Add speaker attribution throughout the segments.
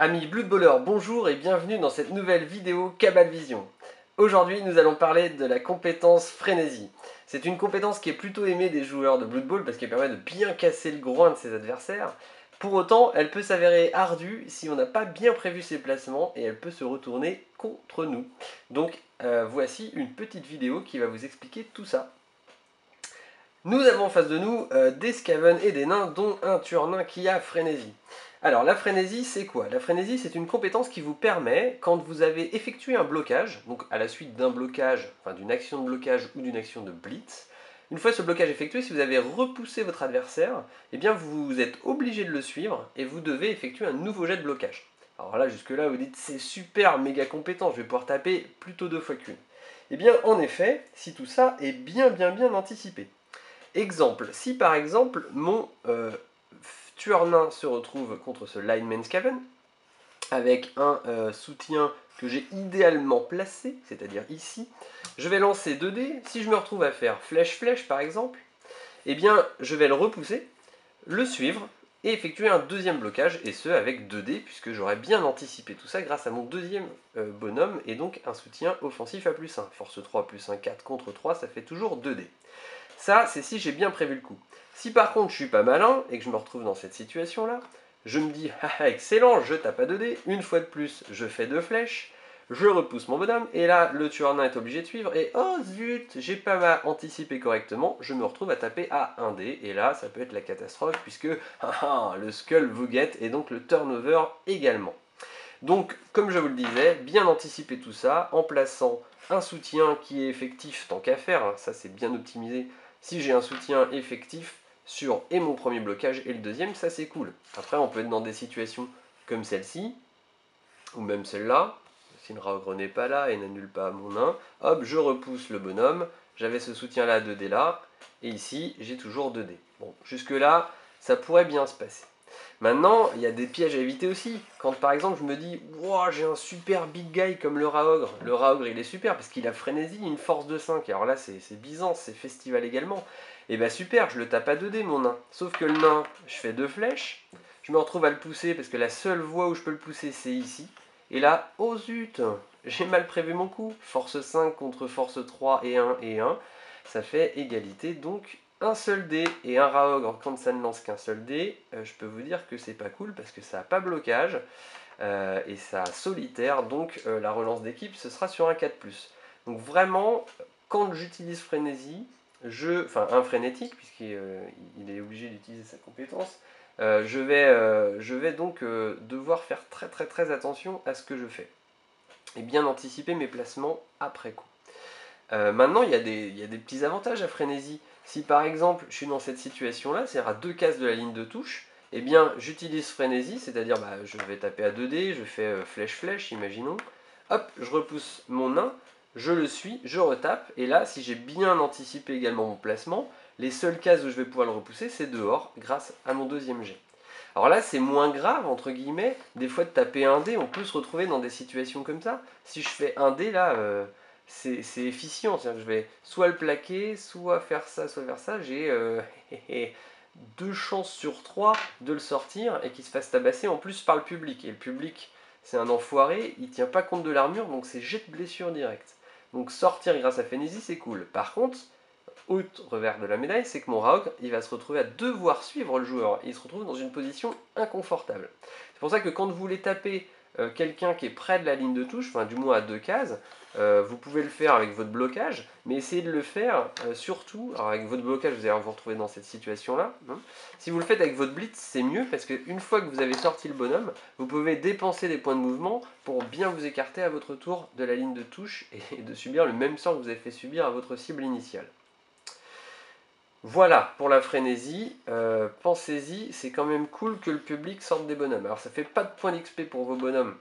Speaker 1: Amis Bloodballers, bonjour et bienvenue dans cette nouvelle vidéo Cabal Vision. Aujourd'hui, nous allons parler de la compétence Frénésie. C'est une compétence qui est plutôt aimée des joueurs de Blood Bowl parce qu'elle permet de bien casser le groin de ses adversaires. Pour autant, elle peut s'avérer ardue si on n'a pas bien prévu ses placements et elle peut se retourner contre nous. Donc, voici une petite vidéo qui va vous expliquer tout ça. Nous avons en face de nous des Skaven et des nains, dont un tueur nain qui a Frénésie. Alors la frénésie c'est quoi? La frénésie c'est une compétence qui vous permet, quand vous avez effectué un blocage, donc à la suite d'un blocage, enfin d'une action de blocage ou d'une action de blitz, une fois ce blocage effectué, si vous avez repoussé votre adversaire, eh bien vous êtes obligé de le suivre et vous devez effectuer un nouveau jet de blocage. Alors là jusque là vous dites c'est super méga compétent, je vais pouvoir taper plutôt 2 fois qu'une. Eh bien en effet, si tout ça est bien anticipé. Exemple, si par exemple mon tueur nain se retrouve contre ce lineman Skaven, avec un soutien que j'ai idéalement placé, c'est-à-dire ici, je vais lancer 2 dés. Si je me retrouve à faire flèche par exemple, eh bien je vais le repousser, le suivre et effectuer un deuxième blocage, et ce avec 2 dés, puisque j'aurais bien anticipé tout ça grâce à mon deuxième bonhomme, et donc un soutien offensif à +1. Force 3 +1, 4 contre 3, ça fait toujours 2 dés. Ça, c'est si j'ai bien prévu le coup. Si par contre je suis pas malin et que je me retrouve dans cette situation-là, je me dis, ah excellent, je tape à 2 dés, une fois de plus, je fais 2 flèches, je repousse mon bonhomme, et là, le tueur nain est obligé de suivre, et oh zut, j'ai pas anticipé correctement, je me retrouve à taper à 1 dé, et là, ça peut être la catastrophe, puisque le skull vous guette, et donc le turnover également. Donc, comme je vous le disais, bien anticiper tout ça, en plaçant un soutien qui est effectif tant qu'à faire, hein, ça c'est bien optimisé. Si j'ai un soutien effectif sur et mon premier blocage et le deuxième, ça c'est cool. Après, on peut être dans des situations comme celle-ci, ou même celle-là. Si le Raogre n'est pas là et n'annule pas mon nain, hop, je repousse le bonhomme. J'avais ce soutien-là à 2 dés là, et ici, j'ai toujours 2 dés. Bon, jusque-là, ça pourrait bien se passer. Maintenant, il y a des pièges à éviter aussi. Quand par exemple je me dis, wow, j'ai un super big guy comme le Raogre. Le Raogre il est super parce qu'il a frénésie, une force de 5. Alors là c'est Byzance, c'est festival également. Et bah super, je le tape à 2 dés mon nain. Sauf que le nain, je fais 2 flèches. Je me retrouve à le pousser parce que la seule voie où je peux le pousser c'est ici. Et là, oh zut, j'ai mal prévu mon coup. Force 5 contre force 3 et 1 et 1. Ça fait égalité, donc un seul dé et un Raogre quand ça ne lance qu'un seul dé, je peux vous dire que c'est pas cool parce que ça n'a pas blocage et ça a solitaire, donc la relance d'équipe ce sera sur un 4+. Donc vraiment, quand j'utilise frénésie, enfin un frénétique puisqu'il est obligé d'utiliser sa compétence, je vais donc devoir faire très attention à ce que je fais et bien anticiper mes placements après coup. Maintenant, il y a des petits avantages à frénésie. Si par exemple, je suis dans cette situation-là, c'est-à-dire à 2 cases de la ligne de touche, eh bien, j'utilise frénésie, c'est-à-dire je vais taper à 2 dés, je fais flèche, imaginons. Hop, je repousse mon nain, je le suis, je retape, et là, si j'ai bien anticipé également mon placement, les seules cases où je vais pouvoir le repousser, c'est dehors, grâce à mon deuxième jet. Alors là, c'est moins grave, entre guillemets, des fois de taper un dé, on peut se retrouver dans des situations comme ça. Si je fais un dé, là, c'est efficient, c'est-à-dire que je vais soit le plaquer, soit faire ça, j'ai 2 chances sur 3 de le sortir et qu'il se fasse tabasser en plus par le public. Et le public, c'est un enfoiré, il tient pas compte de l'armure, donc c'est jet de blessure direct. Donc sortir grâce à Frénésie, c'est cool. Par contre, autre revers de la médaille, c'est que mon Raogre, il va se retrouver à devoir suivre le joueur. Et il se retrouve dans une position inconfortable. C'est pour ça que quand vous voulez taper quelqu'un qui est près de la ligne de touche, enfin du moins à 2 cases, vous pouvez le faire avec votre blocage, mais essayez de le faire surtout, alors avec votre blocage vous allez vous retrouver dans cette situation-là, hein. Si vous le faites avec votre blitz, c'est mieux, parce qu'une fois que vous avez sorti le bonhomme, vous pouvez dépenser des points de mouvement pour bien vous écarter à votre tour de la ligne de touche et de subir le même sort que vous avez fait subir à votre cible initiale. Voilà pour la frénésie, pensez-y, c'est quand même cool que le public sorte des bonhommes. Alors ça fait pas de points d'XP pour vos bonhommes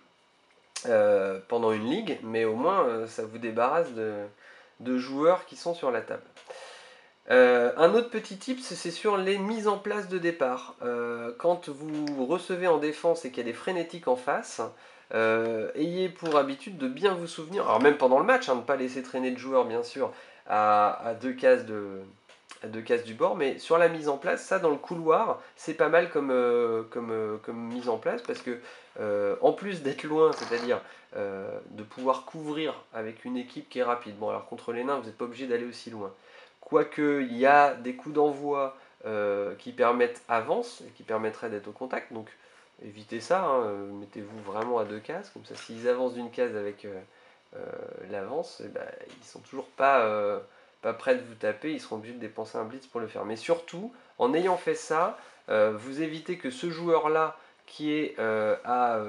Speaker 1: pendant une ligue, mais au moins ça vous débarrasse de joueurs qui sont sur la table. Un autre petit tip, c'est sur les mises en place de départ. Quand vous recevez en défense et qu'il y a des frénétiques en face, ayez pour habitude de bien vous souvenir, alors même pendant le match, hein, de ne pas laisser traîner le joueur bien sûr à 2 cases à 2 cases du bord, mais sur la mise en place, ça dans le couloir, c'est pas mal comme mise en place, parce que en plus d'être loin, c'est-à-dire de pouvoir couvrir avec une équipe qui est rapide, bon alors contre les nains, vous n'êtes pas obligé d'aller aussi loin, quoique il y a des coups d'envoi qui permettent avance, et qui permettraient d'être au contact, donc évitez ça, hein, mettez-vous vraiment à 2 cases, comme ça s'ils avancent d'une case avec l'avance, bah, ils sont toujours pas prêts de vous taper, ils seront obligés de dépenser un blitz pour le faire. Mais surtout, en ayant fait ça, vous évitez que ce joueur-là, qui est à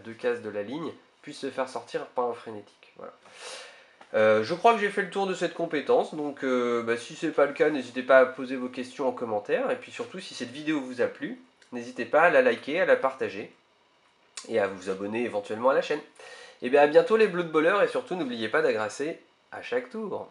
Speaker 1: 2 cases de la ligne, puisse se faire sortir par un frénétique. Voilà. Je crois que j'ai fait le tour de cette compétence, donc bah, si ce n'est pas le cas, n'hésitez pas à poser vos questions en commentaire, et puis surtout, si cette vidéo vous a plu, n'hésitez pas à la liker, à la partager, et à vous abonner éventuellement à la chaîne. Et bien à bientôt les Blood Ballers, et surtout n'oubliez pas d'agrasser à chaque tour.